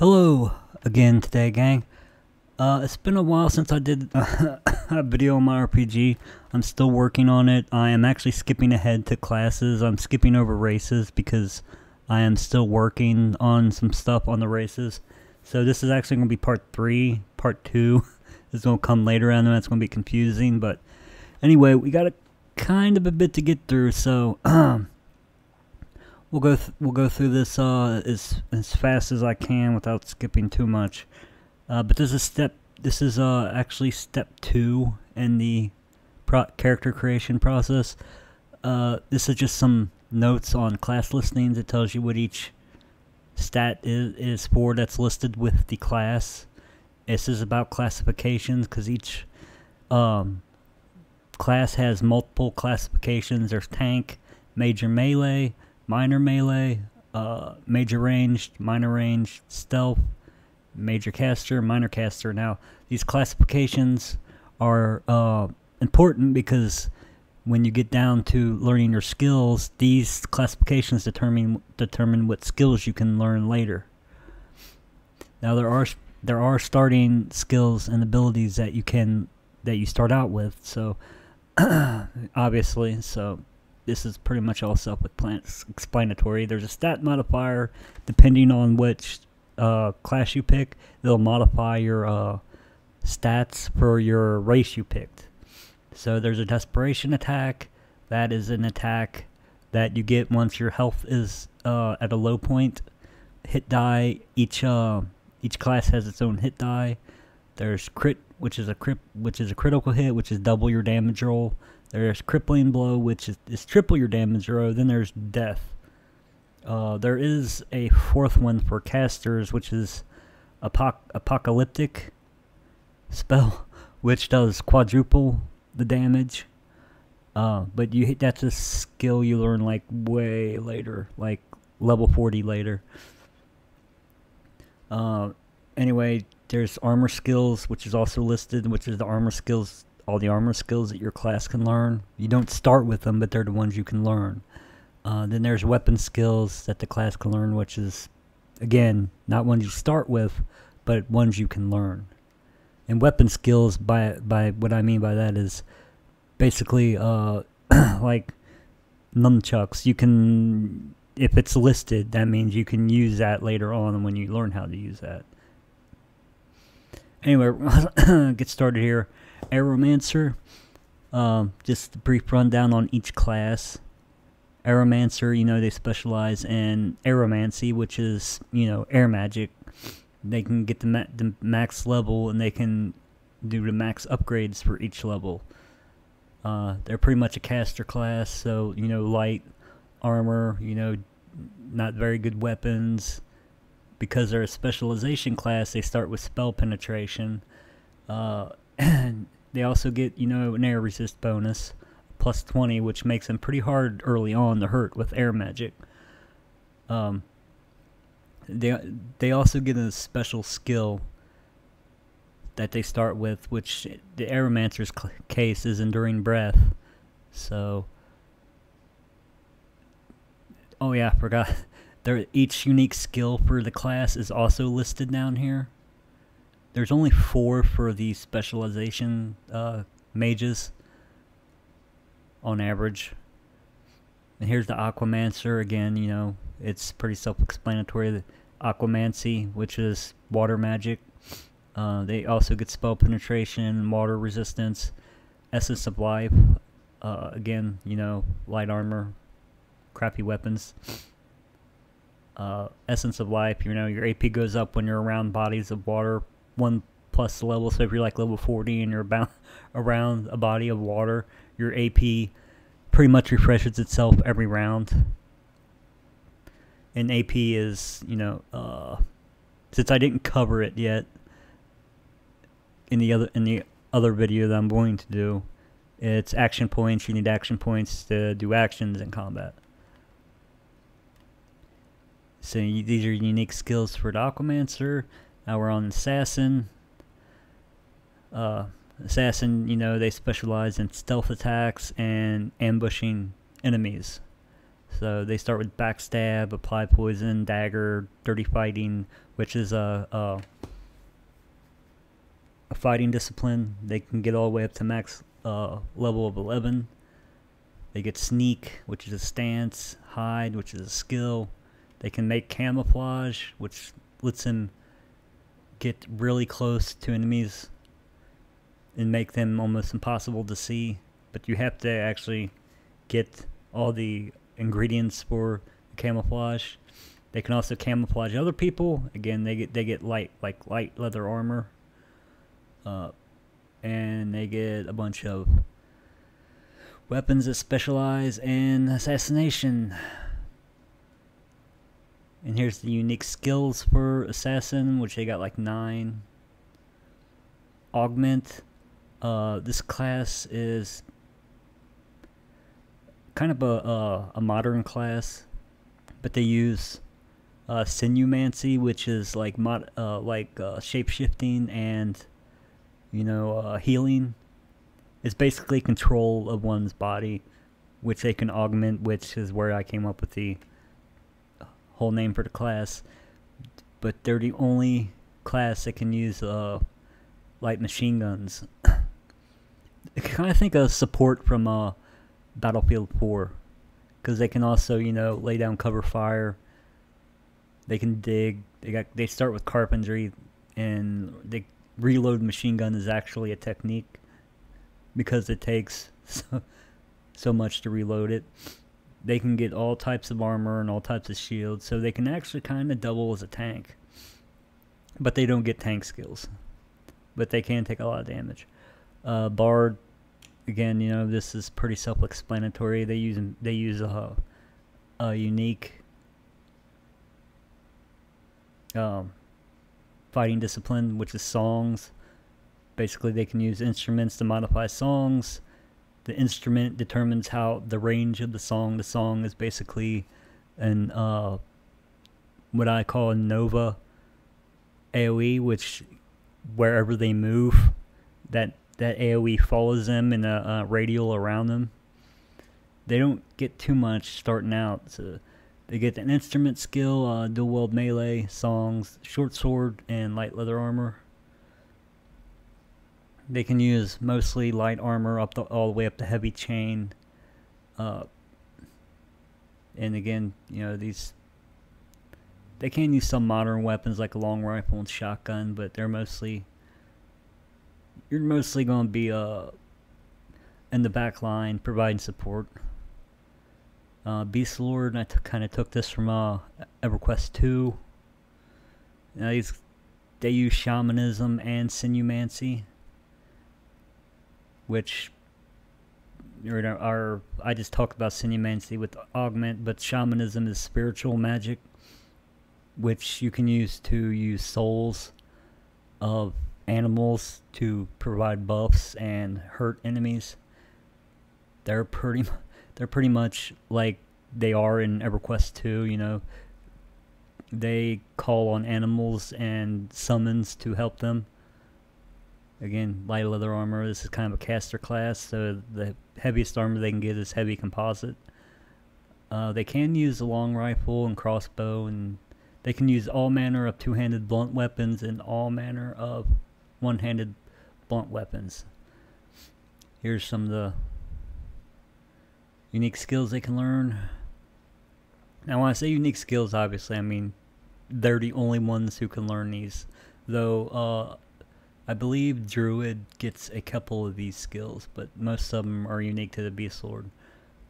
Hello again today, gang. It's been a while since I did a video on my RPG. I'm still working on it. I am actually skipping ahead to classes. I'm skipping over races because I am still working on some stuff on the races. So this is actually going to be part 3. Part 2 is going to come later. I know that's going to be confusing, but anyway, we got a kind of a bit to get through, so we'll go through this as fast as I can without skipping too much. But this is actually step 2 in the character creation process. This is just some notes on class listings. It tells you what each stat is for that's listed with the class. This is about classifications because each class has multiple classifications. There's tank, major melee, minor melee, major ranged, minor ranged, stealth, major caster, minor caster. Now, these classifications are important because when you get down to learning your skills, these classifications determine what skills you can learn later. Now, there are starting skills and abilities that you start out with. So, obviously, so this is pretty much all self-explanatory. There's a stat modifier depending on which class you pick. They'll modify your stats for your race you picked. So there's a desperation attack. That is an attack that you get once your health is at a low point. Hit die. Each class has its own hit die. There's crit, which is a critical hit, which is double your damage roll. There's crippling blow, which is triple your damage roll. Then there's death. There is a fourth one for casters, which is apocalyptic spell, which does quadruple the damage. But that's a skill you learn like way later, like level 40 later. Anyway, there's armor skills, which is also listed, which is the armor skills, all the armor skills that your class can learn. You don't start with them, but they're the ones you can learn. Then there's weapon skills that the class can learn, which is, again, not ones you start with, but ones you can learn. And weapon skills, by what I mean by that is basically like nunchucks. You can, if it's listed, that means you can use that later on when you learn how to use that. Anyway, get started here. Aeromancer, just a brief rundown on each class. Aeromancer, they specialize in aeromancy, which is, air magic. They can get the max level, and they can do the max upgrades for each level. They're pretty much a caster class, so, light armor, not very good weapons. Because they're a specialization class, they start with spell penetration. And they also get, an air resist bonus, plus 20, which makes them pretty hard early on to hurt with air magic. They also get a special skill that they start with, which the Aeromancer's case is Enduring Breath. So, oh yeah, I forgot. Each unique skill for the class is also listed down here. There's only 4 for the specialization mages on average. And here's the Aquamancer again. It's pretty self-explanatory. The Aquamancy, which is water magic. They also get spell penetration, water resistance, essence of life. Again, light armor, crappy weapons. Essence of life, your AP goes up when you're around bodies of water 1+ level. So if you're like level 40 and you're around a body of water, your AP pretty much refreshes itself every round. And AP is, since I didn't cover it yet in the other video that I'm going to do, it's action points. You need action points to do actions in combat. So these are unique skills for the Aquamancer. Now we're on Assassin. Assassin, they specialize in stealth attacks and ambushing enemies. So they start with backstab, apply poison, dagger, dirty fighting, which is a fighting discipline. They can get all the way up to max level of 11. They get sneak, which is a stance, hide, which is a skill. They can make camouflage, which lets them get really close to enemies and make them almost impossible to see. But you have to actually get all the ingredients for camouflage. They can also camouflage other people. Again, they get light leather armor, and they get a bunch of weapons that specialize in assassination. And here's the unique skills for assassin, which they got like 9. Augment. This class is kind of a modern class, but they use sinumancy, which is like shape-shifting and healing. It's basically control of one's body, which they can augment, which is where I came up with the whole name for the class. But they're the only class that can use light machine guns. I kind of think of support from Battlefield 4, because they can also lay down cover fire. They can dig. They start with carpentry, and they reload machine gun is actually a technique because it takes so much to reload it. They can get all types of armor and all types of shields, so they can actually kind of double as a tank. But they don't get tank skills, but they can take a lot of damage. Bard, again, this is pretty self-explanatory. They use a unique fighting discipline, which is songs. Basically, they can use instruments to modify songs. The instrument determines how the range of the song. The song is basically an what I call a Nova AoE, which wherever they move, that AoE follows them in a radial around them. They don't get too much starting out, so they get an instrument skill, dual wield melee, songs, short sword, and light leather armor. They can use mostly light armor all the way up to heavy chain. And again, they can use some modern weapons like a long rifle and shotgun, but you're mostly going to be in the back line providing support. Beast Lord, I kind of took this from EverQuest 2. They use shamanism and sinumancy, which I just talked about sinumancy with augment, but shamanism is spiritual magic, which you can use to use souls of animals to provide buffs and hurt enemies. They're pretty much like they are in EverQuest 2. They call on animals and summons to help them. Again, light leather armor. This is kind of a caster class, so the heaviest armor they can get is heavy composite. They can use a long rifle and crossbow, and they can use all manner of two-handed blunt weapons and all manner of one-handed blunt weapons. Here's some of the unique skills they can learn. Now, when I say unique skills, obviously, I mean they're the only ones who can learn these. Though, I believe Druid gets a couple of these skills, but most of them are unique to the Beast Lord.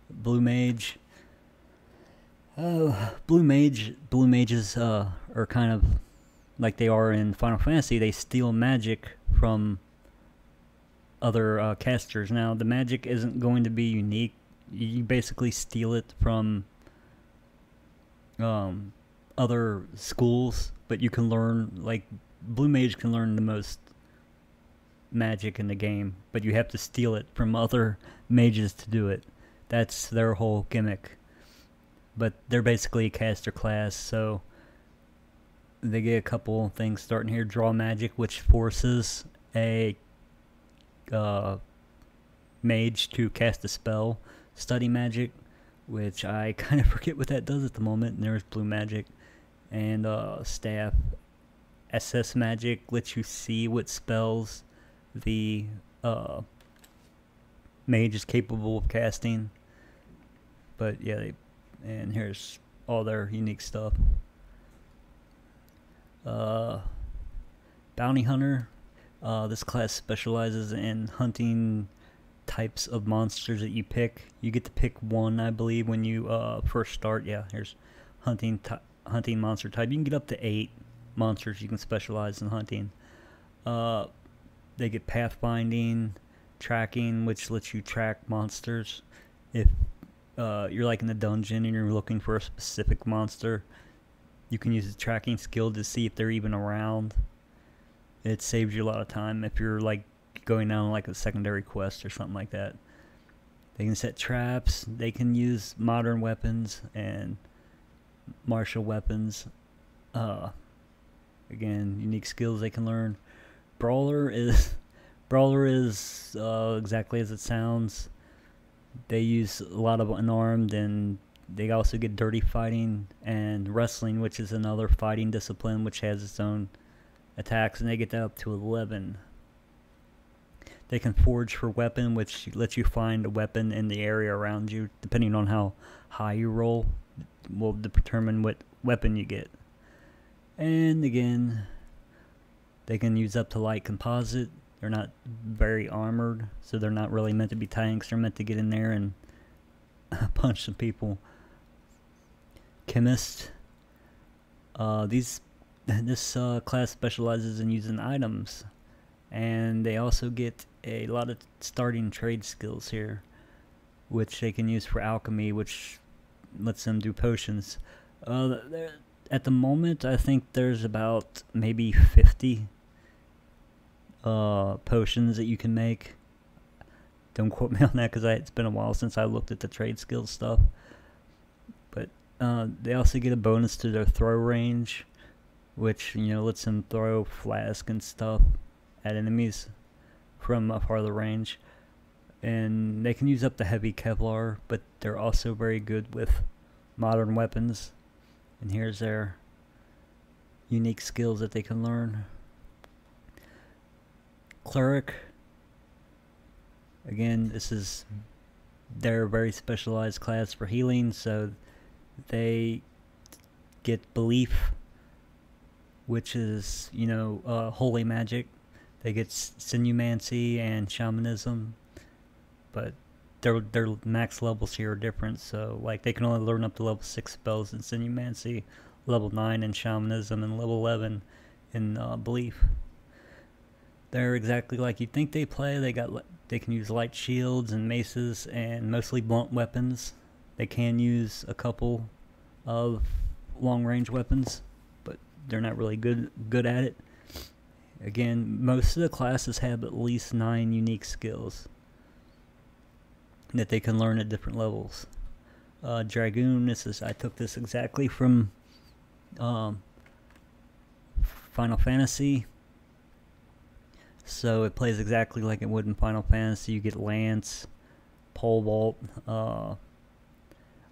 Blue Mage. Blue mages are kind of like they are in Final Fantasy. They steal magic from other casters. Now, the magic isn't going to be unique. You basically steal it from other schools, but you can learn, like, Blue Mage can learn the most magic in the game, but you have to steal it from other mages to do it. That's their whole gimmick. But they're basically a caster class, so they get a couple things starting here. Draw magic, which forces a mage to cast a spell. Study magic, which I kind of forget what that does at the moment. And there's blue magic and staff. SS magic lets you see what spells the mage is capable of casting. But yeah, and here's all their unique stuff. Bounty Hunter. This class specializes in hunting types of monsters that you pick. You get to pick one, I believe, when you first start. Yeah, here's hunting monster type. You can get up to 8 monsters you can specialize in hunting. They get pathfinding, tracking, which lets you track monsters. If you're like in a dungeon and you're looking for a specific monster, you can use the tracking skill to see if they're even around. It saves you a lot of time if you're like going down like a secondary quest or something like that. They can set traps. They can use modern weapons and martial weapons. Again, unique skills they can learn. Brawler is exactly as it sounds. They use a lot of unarmed, and they also get dirty fighting and wrestling, which is another fighting discipline which has its own attacks, and they get that up to 11. They can forge for weapon, which lets you find a weapon in the area around you. Depending on how high you roll will determine what weapon you get. And again, they can use up to light composite. They're not very armored, so they're not really meant to be tanks. They're meant to get in there and punch some people. Chemist. This class specializes in using items, and they also get a lot of starting trade skills here, which they can use for alchemy, which lets them do potions. At the moment, I think there's about maybe 50 potions that you can make. Don't quote me on that, because it's been a while since I looked at the trade skills stuff. But they also get a bonus to their throw range, which lets them throw flask and stuff at enemies from a farther range. And they can use up the heavy Kevlar, but they're also very good with modern weapons. And here's their unique skills that they can learn. Cleric. Again, this is their very specialized class for healing, so they get belief, which is, holy magic. They get sinumancy and shamanism, but their max levels here are different. So like they can only learn up to level 6 spells in sinumancy, level 9 in shamanism, and level 11 in belief. They're exactly like you think they play. They can use light shields and maces and mostly blunt weapons. They can use a couple of long range weapons, but they're not really good at it. Again, most of the classes have at least 9 unique skills that they can learn at different levels. Dragoon, I took this exactly from Final Fantasy. So it plays exactly like it would in Final Fantasy. You get Lance, Pole Vault,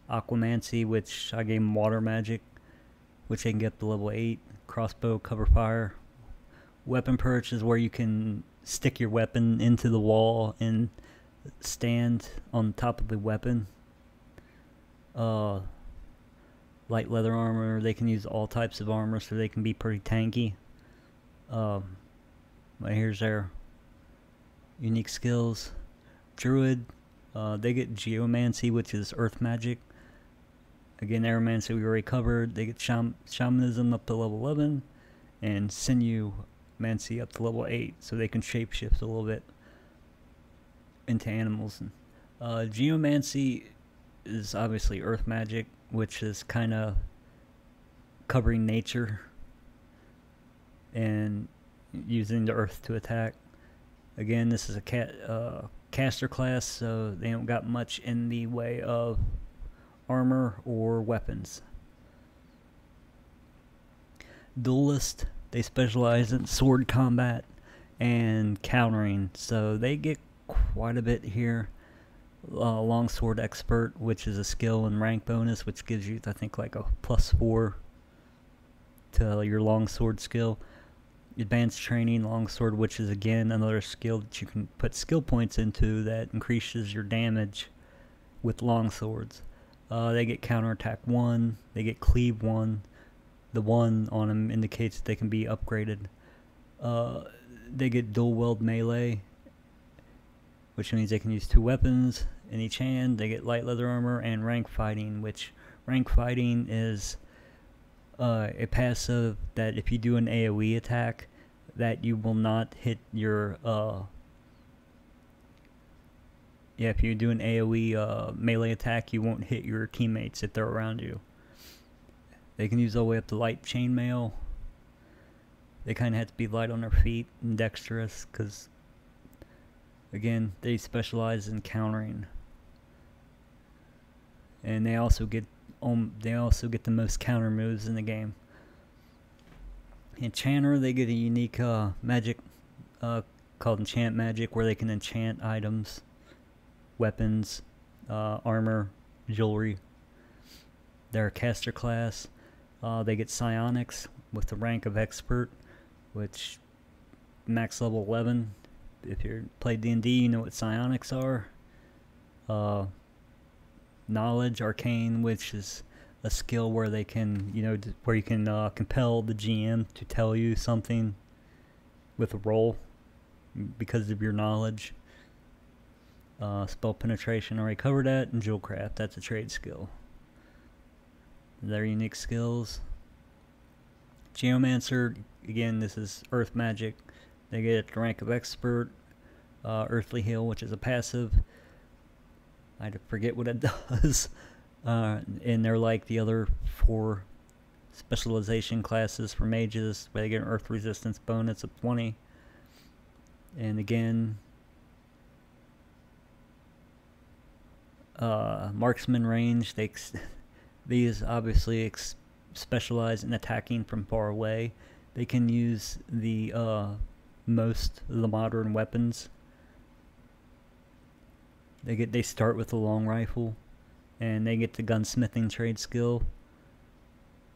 Aquamancy, which I gave him water magic, which they can get up to level 8. Crossbow, cover fire. Weapon perch is where you can stick your weapon into the wall and stand on top of the weapon. Light leather armor, they can use all types of armor, so they can be pretty tanky. Here's their unique skills. Druid, they get geomancy, which is earth magic. Again, aeromancy we already covered. They get shamanism up to level 11, and sinumancy up to level 8, so they can shapeshift a little bit into animals. Geomancy is obviously earth magic, which is kind of covering nature and using the earth to attack. Again, this is a caster class, so they don't got much in the way of armor or weapons. Duelist, they specialize in sword combat and countering, so they get quite a bit here. Longsword Expert, which is a skill and rank bonus, which gives you, I think, like a +4 to your longsword skill. Advanced Training Longsword, which is again another skill that you can put skill points into that increases your damage with longswords. They get counterattack 1, they get cleave 1. The 1 on them indicates that they can be upgraded. They get dual wield melee, which means they can use 2 weapons in each hand. They get light leather armor and rank fighting, which rank fighting is a passive that if you do an AoE attack, that you will not hit your if you do an AoE melee attack, you won't hit your teammates if they're around you. They can use all the way up to light chainmail. They kind of have to be light on their feet and dexterous, because again, they specialize in countering. And they also get the most counter moves in the game. Enchanter, they get a unique magic called enchant magic, where they can enchant items, weapons, armor, jewelry. They're a caster class. They get psionics with the rank of expert, which max level 11. If you played D&D, you know what psionics are. Knowledge arcane, which is a skill where they can, where you can compel the GM to tell you something with a roll because of your knowledge. Spell penetration, already covered that. And jewelcraft, that's a trade skill. Their unique skills. Geomancer, again, this is earth magic. They get the rank of expert. Earthly heal, which is a passive. I forget what it does. And they're like the other 4 specialization classes for mages, where they get an earth resistance bonus of 20. And again, marksman range, these obviously specialize in attacking from far away. They can use the most of the modern weapons. They start with a long rifle, and they get the gunsmithing trade skill.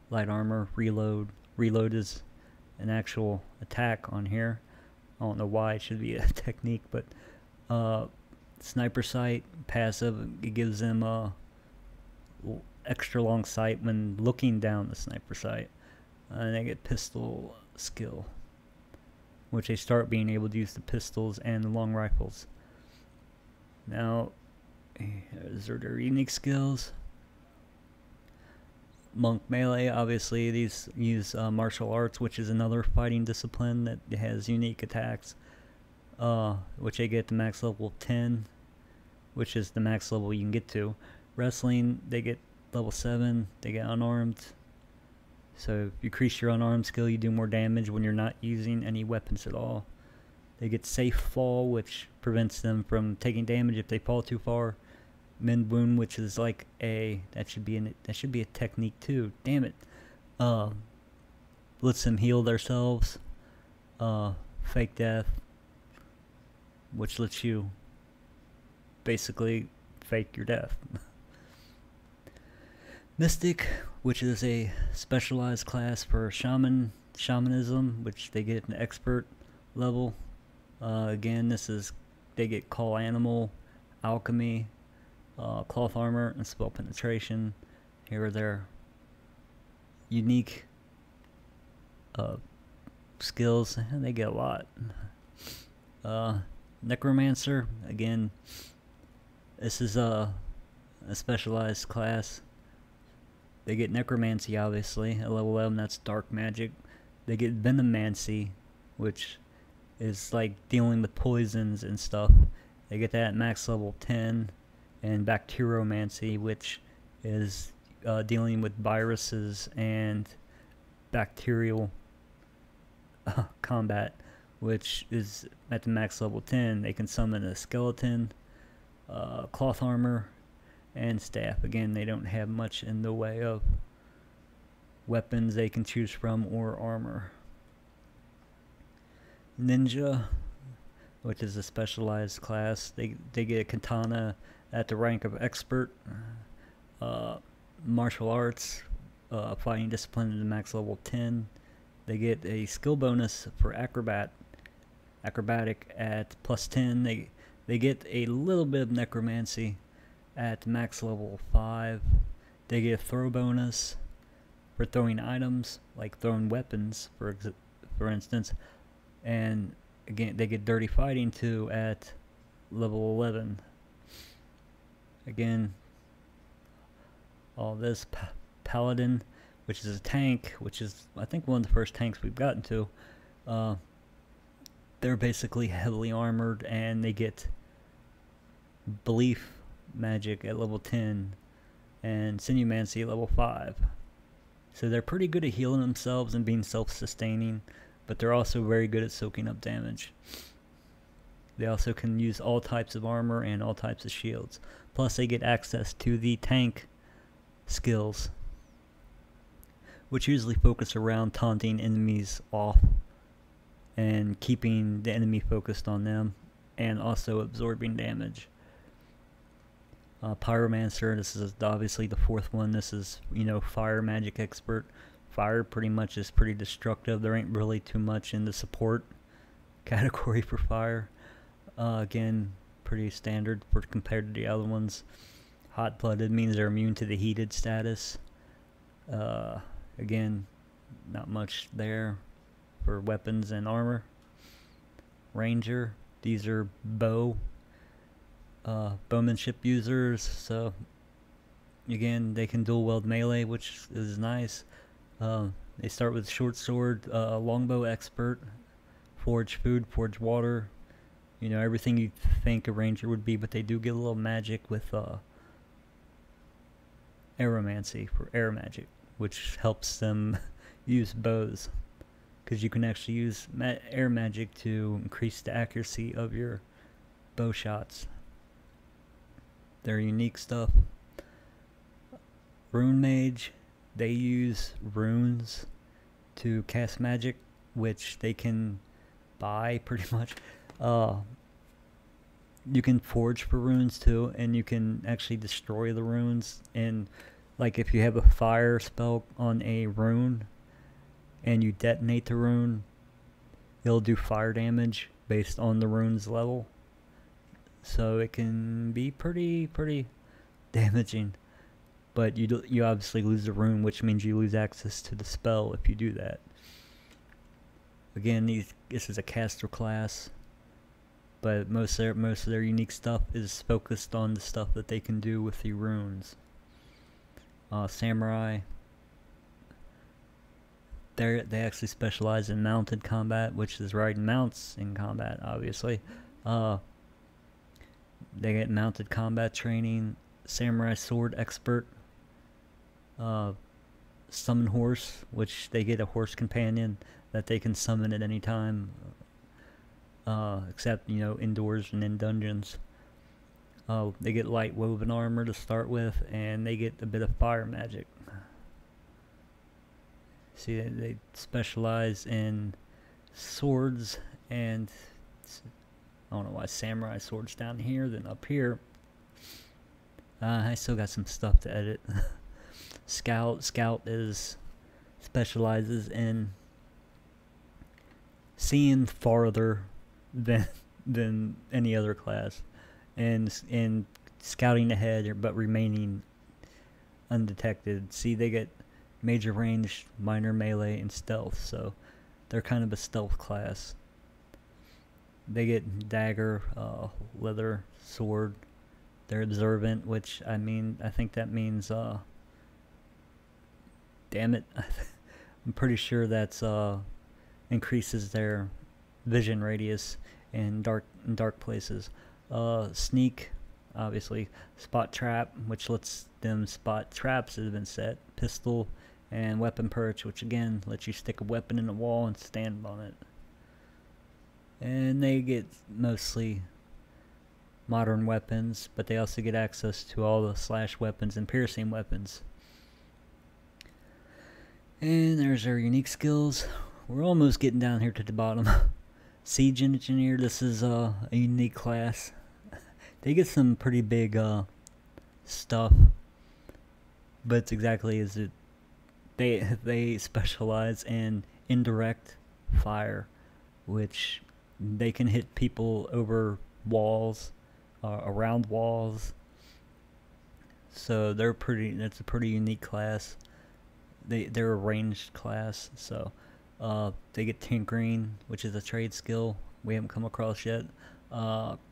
Light armor, reload. Reload is an actual attack on here. I don't know why it should be a technique, but sniper sight, passive. It gives them extra long sight when looking down the sniper sight. And they get pistol skill, which they start being able to use the pistols and the long rifles. Now, those are their unique skills. Monk melee, obviously these use martial arts, which is another fighting discipline that has unique attacks, which they get to max level 10, which is the max level you can get to. Wrestling, they get level 7, they get unarmed. So if you increase your unarmed skill, you do more damage when you're not using any weapons at all. They get safe fall, which prevents them from taking damage if they fall too far. Mend wound, which is like that should be a technique too. Damn it. Lets them heal themselves. Fake death, which lets you basically fake your death. Mystic, which is a specialized class for shamanism, which they get an expert level. Again, they get call animal, alchemy, cloth armor, and spell penetration. Here are their unique skills, and they get a lot. Necromancer, again, this is a specialized class. They get necromancy, obviously, at level 11. That's dark magic. They get venomancy, which is like dealing with poisons and stuff. They get that at max level 10. And bacteriomancy, which is dealing with viruses and bacterial combat, which is at the max level 10. They can summon a skeleton, cloth armor, and staff. Again, they don't have much in the way of weapons they can choose from or armor. Ninja, which is a specialized class. They get a katana at the rank of expert. Martial arts, fighting discipline to the max level 10. They get a skill bonus for acrobatic at plus 10. They get a little bit of necromancy at max level 5. They get a throw bonus for throwing items, like throwing weapons, for instance. And again, they get dirty fighting too at level 11. Again, all this paladin, which is a tank, which is I think one of the first tanks we've gotten to. They're basically heavily armored, and they get belief magic at level 10 and sinumancy at level 5. So they're pretty good at healing themselves and being self-sustaining, but they're also very good at soaking up damage. They also can use all types of armor and all types of shields. Plus they get access to the tank skills, which usually focus around taunting enemies off and keeping the enemy focused on them, and also absorbing damage. Pyromancer, this is obviously the fourth one. This is, fire magic expert. Fire pretty much is pretty destructive. There ain't really too much in the support category for fire. Again, pretty standard compared to the other ones. Hot-blooded means they're immune to the heated status. Again, not much there for weapons and Ranger, these are bowmanship users, so again they can dual wield melee, which is nice. They start with short sword, longbow expert, forge food, forge water, everything you think a ranger would be, but they do get a little magic with aeromancy for air magic, which helps them use bows, because you can actually use air magic to increase the accuracy of your bow shots. They're unique stuff. Rune mage, they use runes to cast magic, which they can buy pretty much. You can forge for runes too, and you can actually destroy the runes. And like if you have a fire spell on a rune and you detonate the rune, it'll do fire damage based on the rune's level. So it can be pretty damaging, but you obviously lose the rune, which means you lose access to the spell if you do that. Again, this is a caster class, but most of their unique stuff is focused on the stuff that they can do with the runes. Samurai, they actually specialize in mounted combat, which is riding mounts in combat, obviously. They get mounted combat training. Samurai sword expert. Summon horse, which they get a horse companion that they can summon at any time, except indoors and in dungeons. They get light woven armor to start with, and they get a bit of fire magic. See, they specialize in swords, and I don't know why samurai swords down here, then up here. I still got some stuff to edit. Scout specializes in seeing farther than any other class, and scouting ahead, but remaining undetected. See, they get major range, minor melee, and stealth, so they're kind of a stealth class. They get dagger, leather, sword. They're observant, which I think that means damn it, I'm pretty sure that's increases their vision radius in dark places. Sneak, obviously. Spot trap, which lets them spot traps that have been set. Pistol, and weapon perch, which again lets you stick a weapon in a wall and stand on it. And they get mostly modern weapons, but they also get access to all the slash weapons and piercing weapons. And there's our unique skills. We're almost getting down here to the bottom. Siege engineer, this is a unique class. they get some pretty big stuff, but it's exactly as it. They specialize in indirect fire, which they can hit people over walls, around walls. So That's a pretty unique class. They're a ranged class, so they get tinkering, which is a trade skill we haven't come across yet.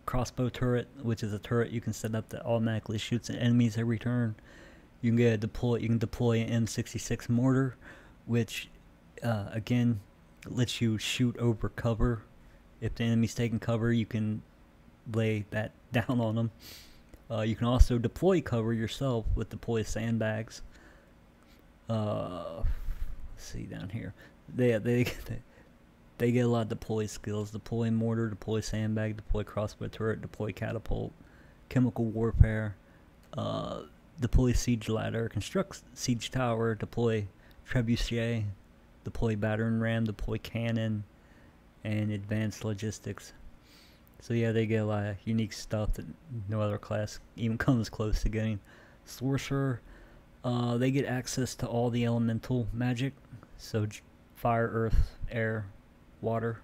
Crossbow turret, which is a turret you can set up that automatically shoots at enemies every turn. You can deploy an M66 mortar, which again lets you shoot over cover. If the enemy's taking cover, you can lay that down on them. You can also deploy cover yourself with deploy sandbags. Let's see down here. They get a lot of deploy skills: deploy mortar, deploy sandbag, deploy crossbow turret, deploy catapult, chemical warfare, deploy siege ladder, construct siege tower, deploy trebuchet, deploy battering ram, deploy cannon, and advanced logistics. So yeah, they get a lot of unique stuff that no other class even comes close to getting. Sorcerer, they get access to all the elemental magic, so fire, earth, air, water,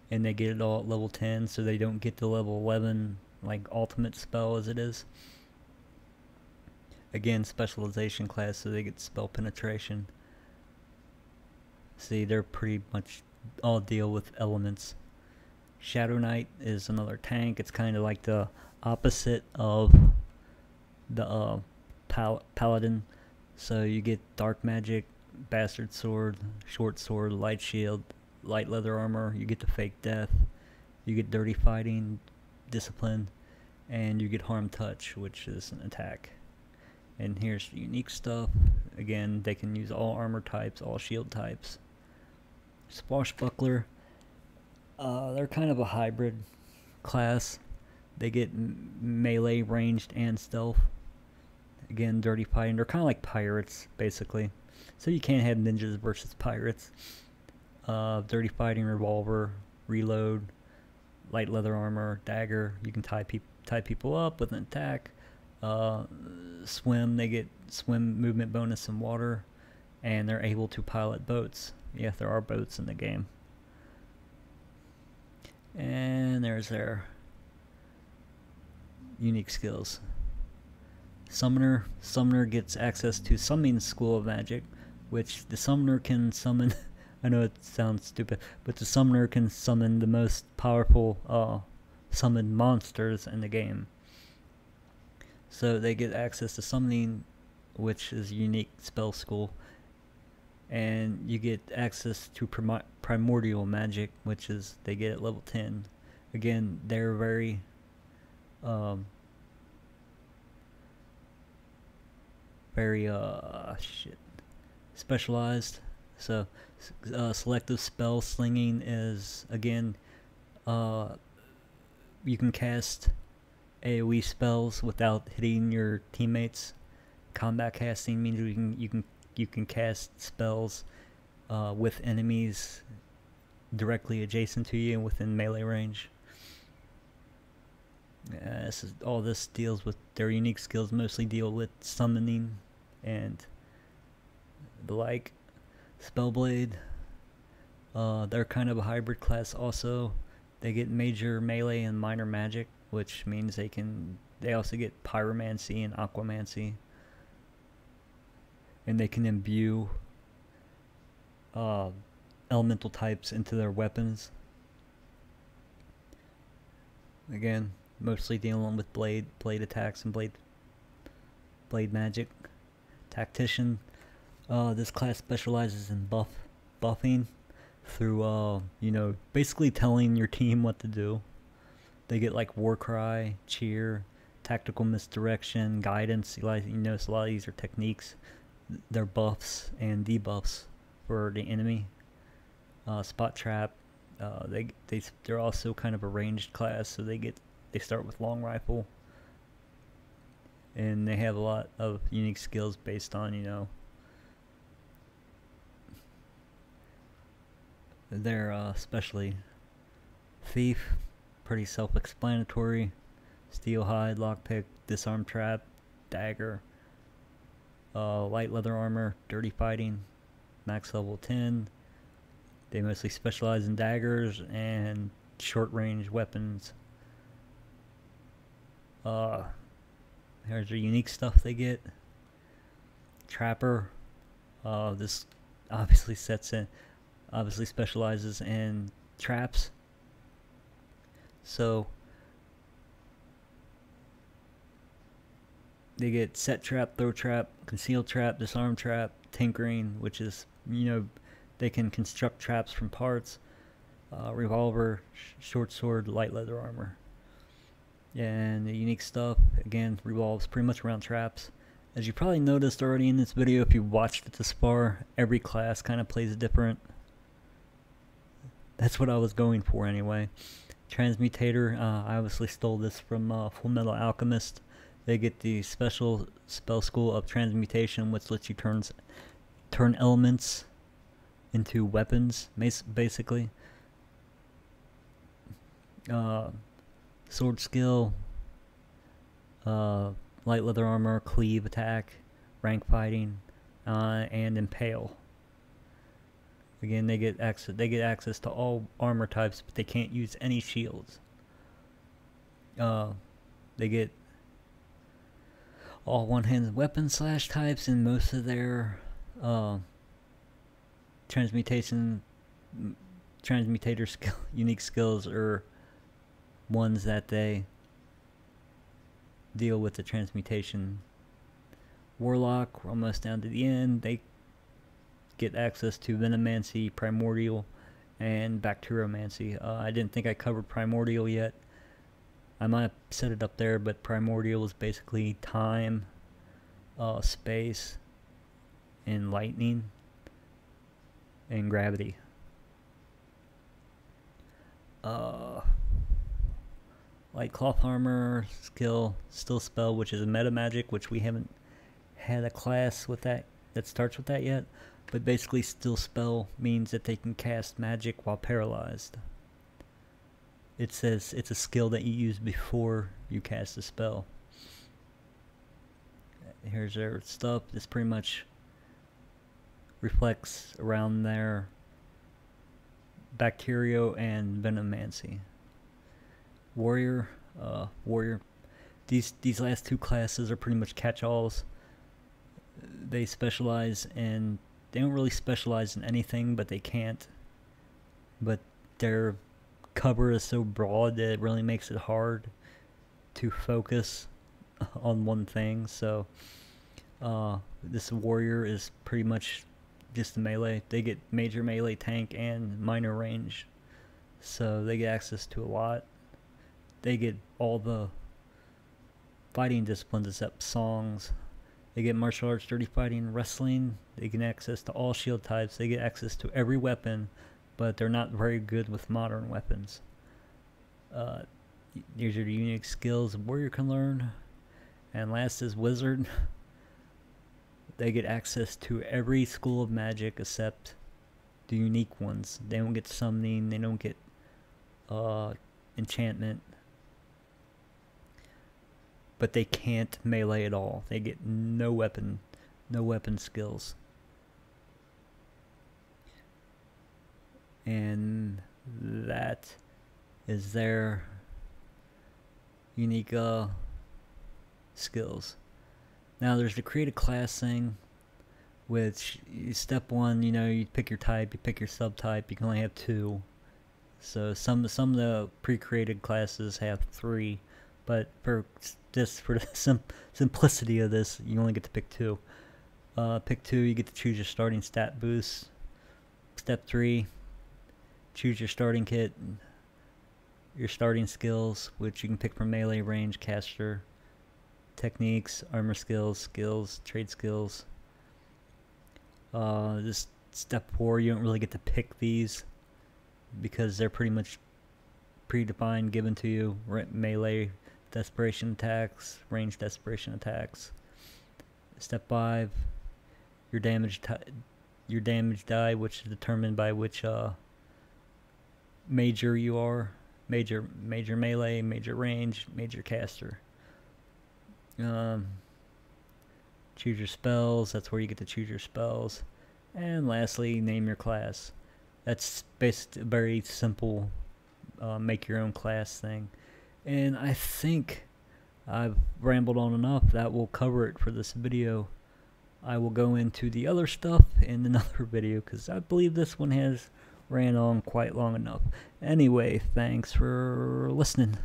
and they get it all at level 10, so they don't get to level 11 like ultimate spell as it is. Again, specialization class, so they get spell penetration. See, they're pretty much all deal with elements. Shadow Knight is another tank. It's kind of like the opposite of the paladin. So you get dark magic, bastard sword, short sword, light shield, light leather armor. You get the fake death. You get dirty fighting, discipline, and you get harm touch, which is an attack. And here's the unique stuff. Again, they can use all armor types, all shield types. Swashbuckler, they're kind of a hybrid class. They get melee, ranged, and stealth. Again, dirty fighting. They're kind of like pirates, basically. So you can't have ninjas versus pirates. Dirty fighting, revolver, reload, light leather armor, dagger. You can tie people up with an attack. Swim, they get swim movement bonus in water, and they're able to pilot boats. Yeah, there are boats in the game. And there's their unique skills. Summoner gets access to Summoning School of Magic, which the summoner can summon I know it sounds stupid, but the summoner can summon the most powerful summoned monsters in the game. So they get access to summoning, which is a unique spell school, and you get access to primordial magic, which is they get at level 10. Again, they're very specialized. So selective spell slinging is, again, you can cast AoE spells without hitting your teammates. Combat casting means you can cast spells with enemies directly adjacent to you and within melee range. All this deals with their unique skills. Mostly deal with summoning and the like. Spellblade, they're kind of a hybrid class also. They get major melee and minor magic, which means they also get pyromancy and aquamancy, and they can imbue elemental types into their weapons. Again, mostly dealing with blade attacks and blade magic. Tactician, this class specializes in buffing through basically telling your team what to do. They get like war cry, cheer, tactical misdirection, guidance. You notice a lot of these are techniques. They're buffs and debuffs for the enemy. Spot trap. They're also kind of a ranged class, so they start with long rifle, and they have a lot of unique skills based on they're especially thief, pretty self-explanatory. steel hide, lockpick, disarm trap, dagger, light leather armor, dirty fighting, max level 10. They mostly specialize in daggers and short range weapons. Here's their unique stuff they get. Trapper. This obviously specializes in traps. So they get set trap, throw trap, conceal trap, disarm trap, tinkering, which is, they can construct traps from parts, revolver, short sword, light leather armor. And the unique stuff, again, revolves pretty much around traps. As you probably noticed already in this video, if you watched it this far, every class kind of plays different. That's what I was going for anyway. Transmutator, I obviously stole this from Full Metal Alchemist. They get the special spell school of transmutation, which lets you turn elements into weapons, basically. Sword skill, light leather armor, cleave attack, rank fighting, and impale. Again, they get access to all armor types, but they can't use any shields. They get all one-handed weapon slash types, and most of their transmutator skill unique skills are ones that they deal with the transmutation. Warlock, we're almost down to the end. They get access to Venomancy, Primordial, and Bacteriomancy. I didn't think I covered Primordial yet. I might have set it up there, but Primordial is basically time, space, and lightning, and gravity. Light cloth armor skill, still spell, which is a meta magic, which we haven't had a class with that starts with that yet. But basically, still spell means that they can cast magic while paralyzed. It says it's a skill that you use before you cast a spell. Here's their stuff. This pretty much reflects around their Bacterio and Venomancy. Warrior. These last two classes are pretty much catch-alls. They don't really specialize in anything, but they can't. But their cover is so broad that it really makes it hard to focus on one thing. So this warrior is pretty much just a melee. They get major melee, tank, and minor range. So they get access to a lot. They get all the fighting disciplines except songs. They get martial arts, dirty fighting, wrestling. They get access to all shield types. They get access to every weapon, but they're not very good with modern weapons. These are the unique skills a warrior can learn. And last is wizard. They get access to every school of magic except the unique ones. They don't get summoning. They don't get enchantment. But they can't melee at all. They get no weapon skills. And that is their unique skills. Now there's the create a class thing, which step one, you pick your type, you pick your subtype. You can only have 2. So some of the pre-created classes have 3, but for the simplicity of this, you only get to pick 2. Pick 2, you get to choose your starting stat boost. Step 3, choose your starting kit, your starting skills, which you can pick from melee, range, caster, techniques, armor skills, trade skills. This step 4, you don't really get to pick these because they're pretty much predefined, given to you. Melee desperation attacks, range desperation attacks. Step 5, your damage die, which is determined by which major you are. major melee, major range, major caster. Choose your spells. That's where you get to choose your spells. And lastly, name your class. That's basically a very simple make your own class thing. And I think I've rambled on enough. That will cover it for this video. I will go into the other stuff in another video because I believe this one has ran on quite long enough. Anyway, thanks for listening.